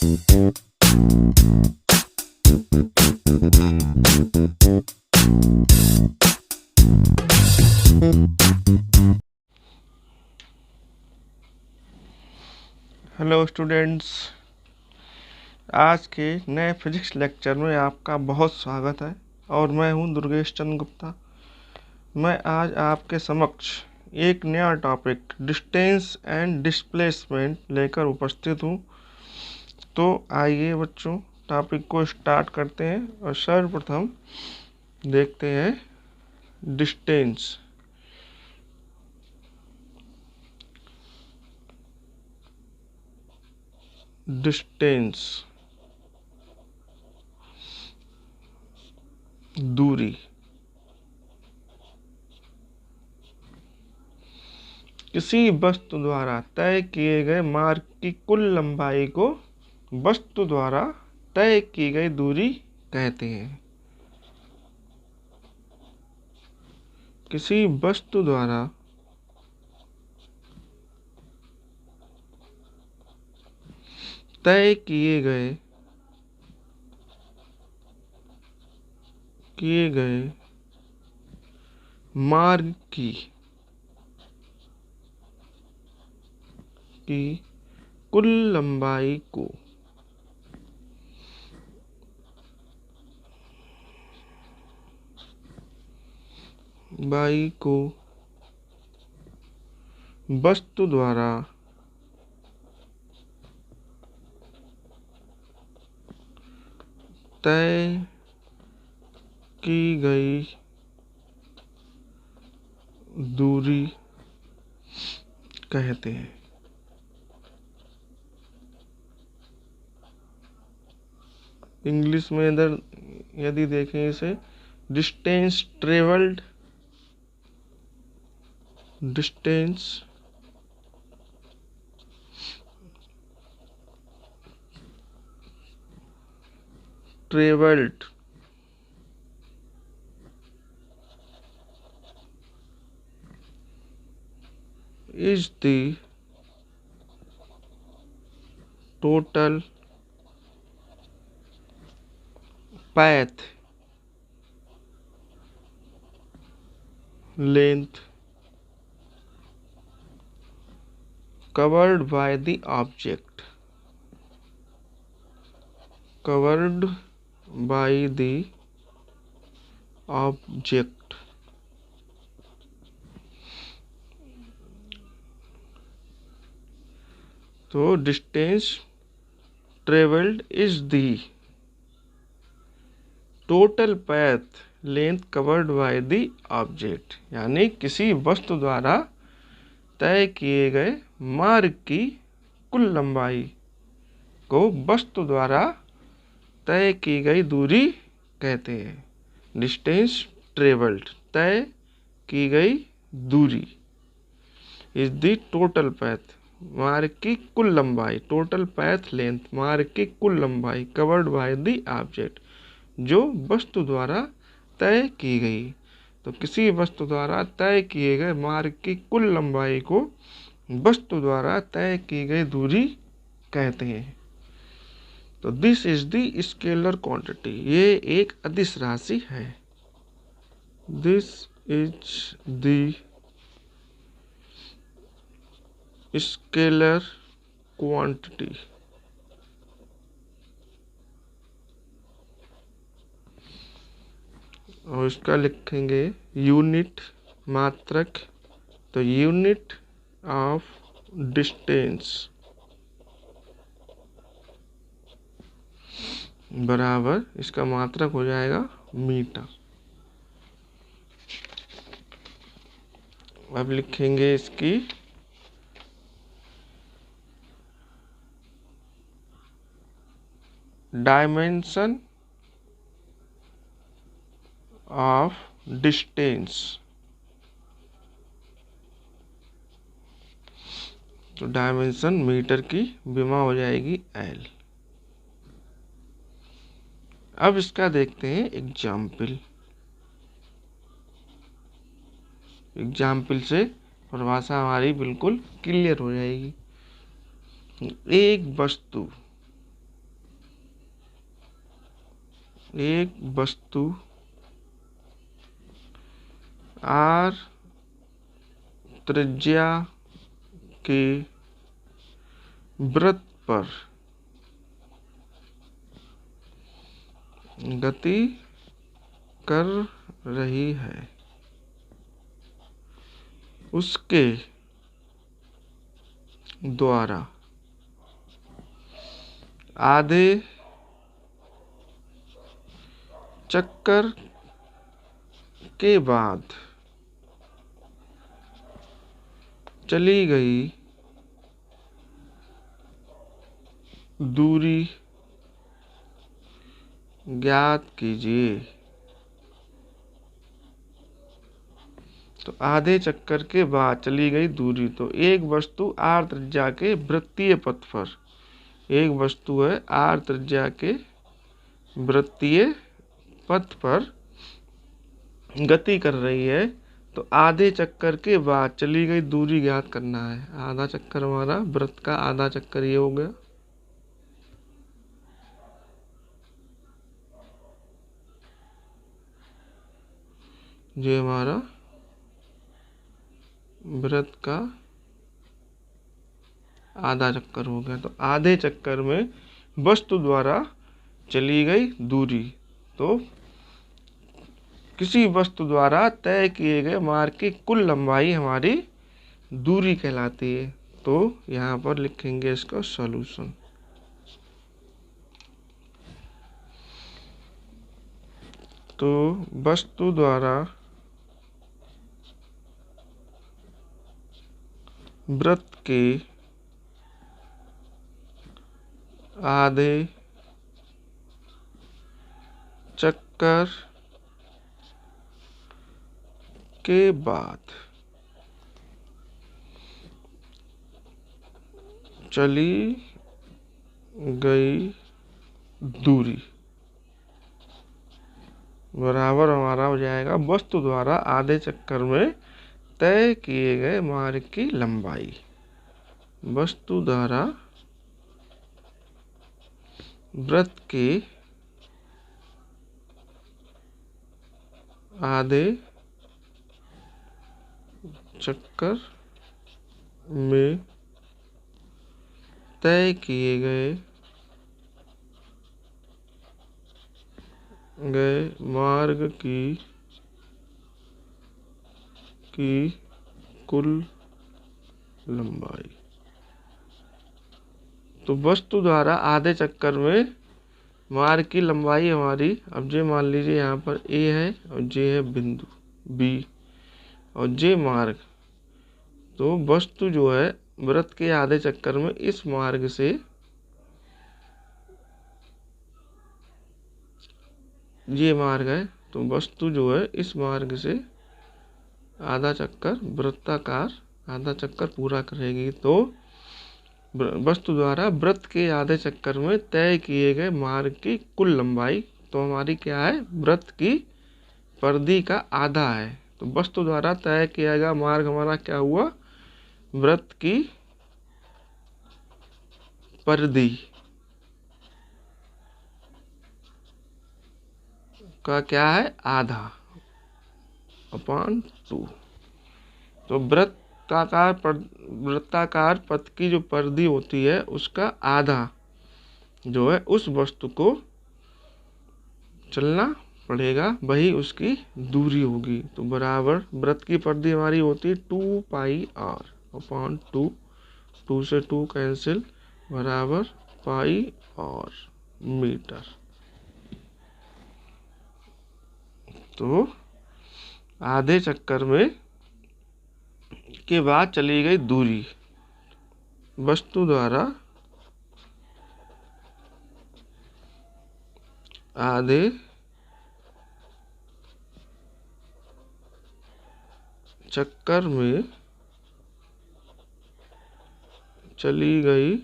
Hello students, आज के नए फिजिक्स लेक्चर में आपका बहुत स्वागत है और मैं हूं दुर्गेश चंद्र गुप्ता। मैं आज आपके समक्ष एक नया टॉपिक डिस्टेंस एंड डिस्प्लेसमेंट लेकर उपस्थित हूं। तो आइए बच्चों, टॉपिक को स्टार्ट करते हैं और सर्वप्रथम देखते हैं डिस्टेंस। डिस्टेंस दूरी। किसी वस्तु द्वारा तय किए गए मार्ग की कुल लंबाई को वस्तु द्वारा तय की गई दूरी कहते हैं। किसी वस्तु द्वारा तय किए गए मार्ग की कुल लंबाई को वस्तु द्वारा तय की गई दूरी कहते हैं। इंग्लिश में इधर यदि देखें इसे distance travelled, is the total path length covered by the object, तो distance travelled is the total path length covered by the object, यानी किसी वस्तु द्वारा तय किए गए मार्ग की कुल लंबाई को वस्तु द्वारा तय की गई दूरी कहते हैं। डिस्टेंस ट्रेवल्ड, तय की गई दूरी, इज द टोटल पैथ, मार्ग की कुल लंबाई, टोटल पैथ लेंथ, मार्ग की कुल लंबाई, कवर्ड बाय द ऑब्जेक्ट, जो वस्तु द्वारा तय की गई। तो किसी वस्तु द्वारा तय किए गए मार्ग की कुल लंबाई को वस्तु द्वारा तय की गई दूरी कहते हैं। तो this is the scalar quantity, ये एक अदिश राशि है। This is the scalar quantity, और इसका लिखेंगे यूनिट, मात्रक। तो यूनिट ऑफ डिस्टेंस बराबर इसका मात्रक हो जाएगा मीटर। अब लिखेंगे इसकी डायमेंशन ऑफ डिस्टेंस। तो डायमेंशन मीटर की विमा हो जाएगी L। अब इसका देखते हैं एग्जाम्पल से परिभाषा हमारी बिल्कुल क्लियर हो जाएगी। एक वस्तु एक वस्तु r त्रिज्या के वृत्त पर गति कर रही है, उसके द्वारा आधे चक्कर के बाद चली गई दूरी ज्ञात कीजिए। तो आधे चक्कर के बाद चली गई दूरी, तो एक वस्तु r त्रिज्या के वृत्तीय पथ पर, एक वस्तु है r त्रिज्या के वृत्तीय पथ पर गति कर रही है, तो आधे चक्कर के बाद चली गई दूरी ज्ञात करना है। आधा चक्कर हमारा वृत्त का आधा चक्कर ये हो गया। ये हमारा वृत्त का आधा चक्कर हो गया। तो आधे चक्कर में वस्तु द्वारा चली गई दूरी, तो किसी वस्तु द्वारा तय किए गए मार्ग की कुल लंबाई हमारी दूरी कहलाती है। तो यहाँ पर लिखेंगे इसका सॉल्यूशन। तो वस्तु द्वारा वृत्त के आधे चक्कर के बाद चली गई दूरी बराबर हमारा हो जाएगा वस्तु द्वारा आधे चक्कर में तय किए गए मार्ग की लंबाई। वस्तु द्वारा वृत्त के आधे चक्कर में तय किए गए मार्ग की कुल लंबाई। तो वस्तु द्वारा आधे चक्कर में मार्ग की लंबाई हमारी, अब जे मान लीजिए यहाँ पर ए है और जे है बिंदु बी और जे मार्ग, तो वस्तु जो है वृत्त के आधे चक्कर में इस मार्ग से ये मार्ग है, तो वस्तु जो है इस मार्ग से आधा चक्कर वृत्ताकार आधा चक्कर पूरा करेगी। तो वस्तु द्वारा वृत्त के आधे चक्कर में तय किए गए मार्ग की कुल लंबाई, तो हमारी क्या है, वृत्त की परिधि का आधा है। तो वस्तु द्वारा तय किया गया मार्ग हमारा क्या हुआ, वृत्त की परिधि का क्या है, आधा अपॉन 2। तो वृत्ताकार पथ की जो परिधि होती है उसका आधा जो है उस वस्तु को चलना पड़ेगा, वही उसकी दूरी होगी। तो बराबर वृत्त की परिधि हमारी होती है 2 पाई r अपॉन 2, 2 से 2 कैंसिल, बराबर पाई r मीटर। तो आधे चक्कर में के बाद चली गई दूरी, वस्तु द्वारा आधे चक्कर में चली गई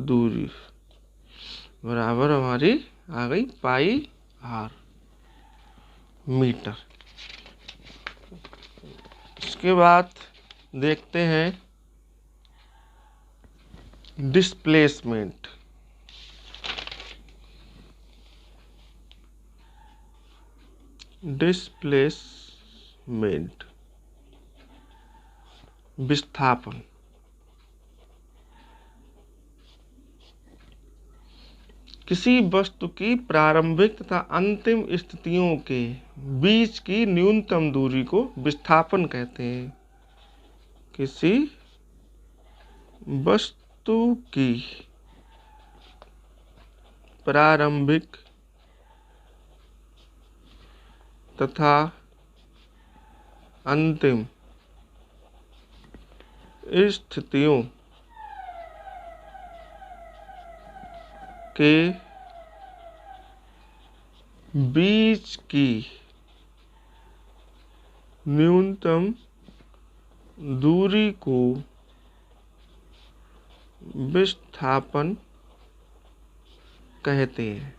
दूरी बराबर हमारी आ गई पाई r मीटर। इसके बाद देखते हैं डिस्प्लेसमेंट। डिस्प्लेसमेंट, विस्थापन। किसी वस्तु की प्रारंभिक तथा अंतिम स्थितियों के बीच की न्यूनतम दूरी को विस्थापन कहते हैं। किसी वस्तु की प्रारंभिक तथा अंतिम स्थितियों के बीच की न्यूनतम दूरी को विस्थापन कहते हैं।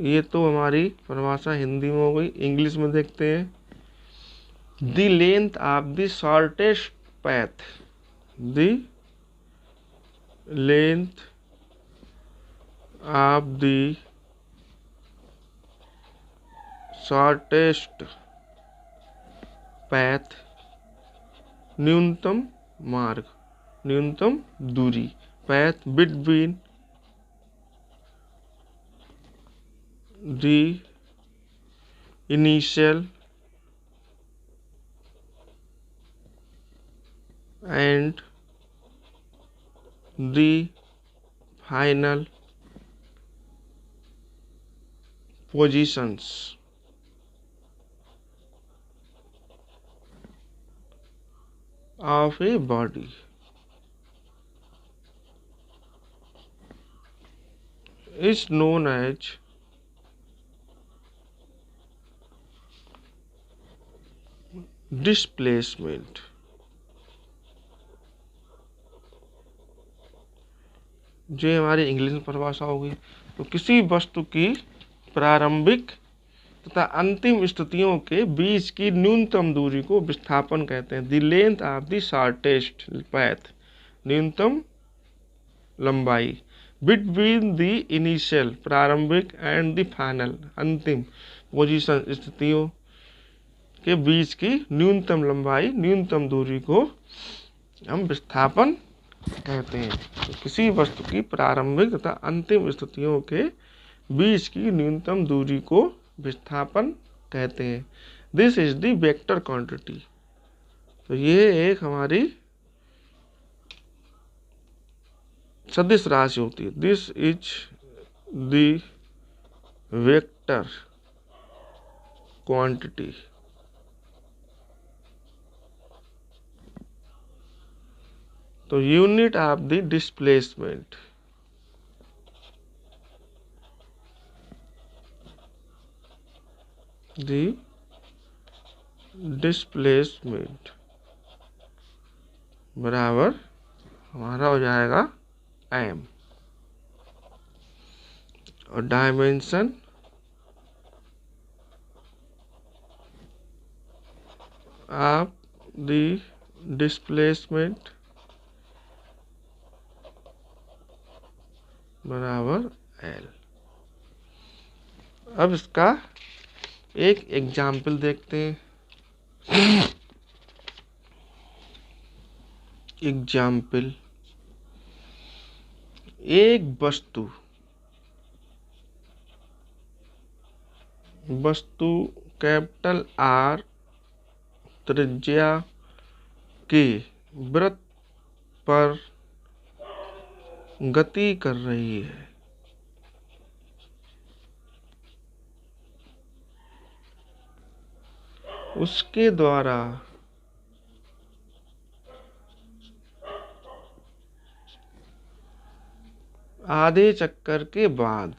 ये तो हमारी परिभाषा हिंदी में हो गई। इंग्लिश में देखते हैं। The length of the shortest path, the length of the shortest path, न्यूनतम मार्ग, न्यूनतम दूरी, path between the initial and the final positions of a body is known as displacement। जो हमारी इंग्लिश में परिभाषा होगी। तो किसी वस्तु की प्रारंभिक तथा अंतिम स्थितियों के बीच की न्यूनतम दूरी को विस्थापन कहते हैं। The length of the shortest path, न्यूनतम लंबाई, बिटवीन द इनिशियल, प्रारंभिक, एंड द फाइनल, अंतिम, पोजीशन, स्थितियों के बीच की न्यूनतम लंबाई, न्यूनतम दूरी को हम विस्थापन कहते हैं। तो किसी वस्तु की प्रारंभिक तथा अंतिम स्थितियों के बीच की न्यूनतम दूरी को विस्थापन कहते हैं। This is the vector quantity. तो ये एक हमारी सदिश राशि होती है। This is the vector quantity. तो unit of the displacement, the displacement बराबर हमारा हो जाएगा m, और डायमेंशन ऑफ द डिस्प्लेसमेंट बराबर l। अब इसका एक एग्जाम्पल देखते हैं। एग्जाम्पल, एक वस्तु कैपिटल R त्रिज्या के वृत्त पर गति कर रही है। उसके द्वारा आधे चक्कर के बाद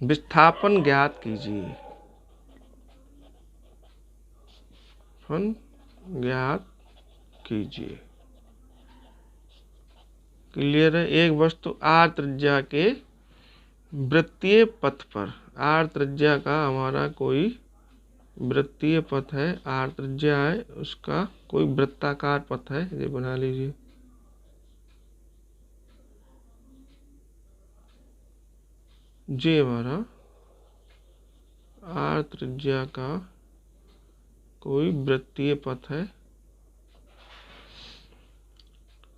विस्थापन ज्ञात कीजिए। क्लियर है। एक वस्तु R त्रिज्या के वृत्तीय पथ पर, R त्रिज्या का हमारा कोई वृत्तीय पथ है, आर त्रिज्या है, उसका कोई वृत्ताकार पथ है, ये बना लीजिए। जे हमारा आर त्रिज्या का कोई वृत्तीय पथ है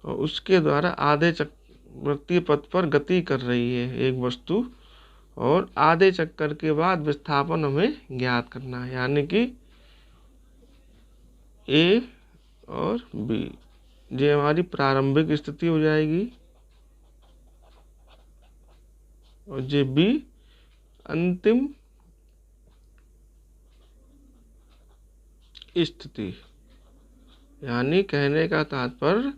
और उसके द्वारा आधे वृत्तीय पथ पर गति कर रही है एक वस्तु, और आधे चक्कर के बाद विस्थापन हमें ज्ञात करना है, यानी कि ए और बी। ये हमारी प्रारंभिक स्थिति हो जाएगी और ये बी अंतिम स्थिति। यानी कहने का तात्पर्य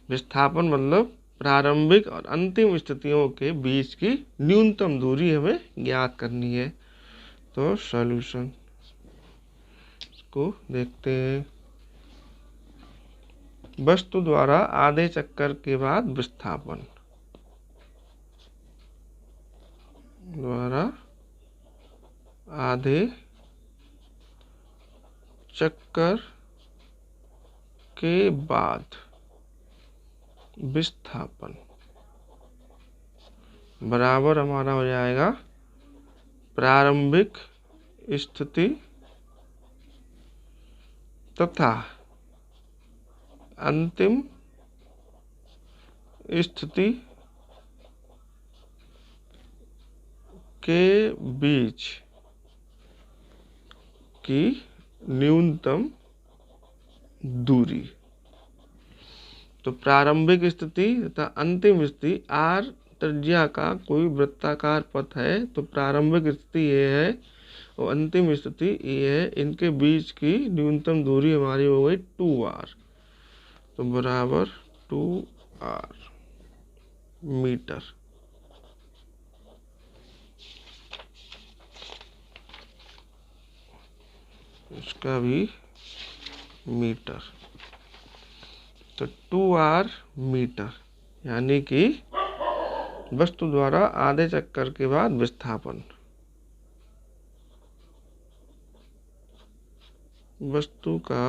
विस्थापन मतलब प्रारंभिक और अंतिम स्थितियों के बीच की न्यूनतम दूरी हमें ज्ञात करनी है। तो सॉल्यूशन को देखते हैं। वस्तु द्वारा आधे चक्कर के बाद विस्थापन, द्वारा आधे चक्कर के बाद विस्थापन बराबर हमारा हो जाएगा प्रारंभिक स्थिति तथा अंतिम स्थिति के बीच की न्यूनतम दूरी। तो प्रारंभिक स्थिति तथा अंतिम स्थिति, आर त्रिज्या का कोई वृत्ताकार पथ है, तो प्रारंभिक स्थिति ये है और अंतिम स्थिति ये है, इनके बीच की न्यूनतम दूरी हमारी हो गई 2r, तो बराबर 2r मीटर। इसका भी मीटर, तो 2r मीटर, यानी कि वस्तु द्वारा आधे चक्कर के बाद विस्थापन, वस्तु का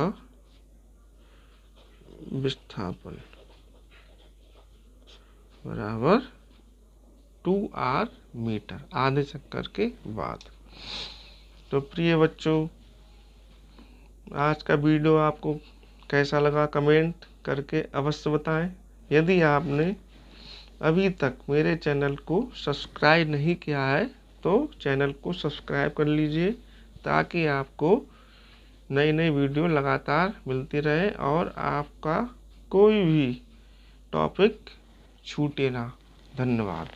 विस्थापन बराबर 2r मीटर आधे चक्कर के बाद। तो प्रिय बच्चों, आज का वीडियो आपको कैसा लगा कमेंट करके अवश्य बताएं। यदि आपने अभी तक मेरे चैनल को सब्सक्राइब नहीं किया है तो चैनल को सब्सक्राइब कर लीजिए, ताकि आपको नई नई वीडियो लगातार मिलती रहे और आपका कोई भी टॉपिक छूटे ना। धन्यवाद।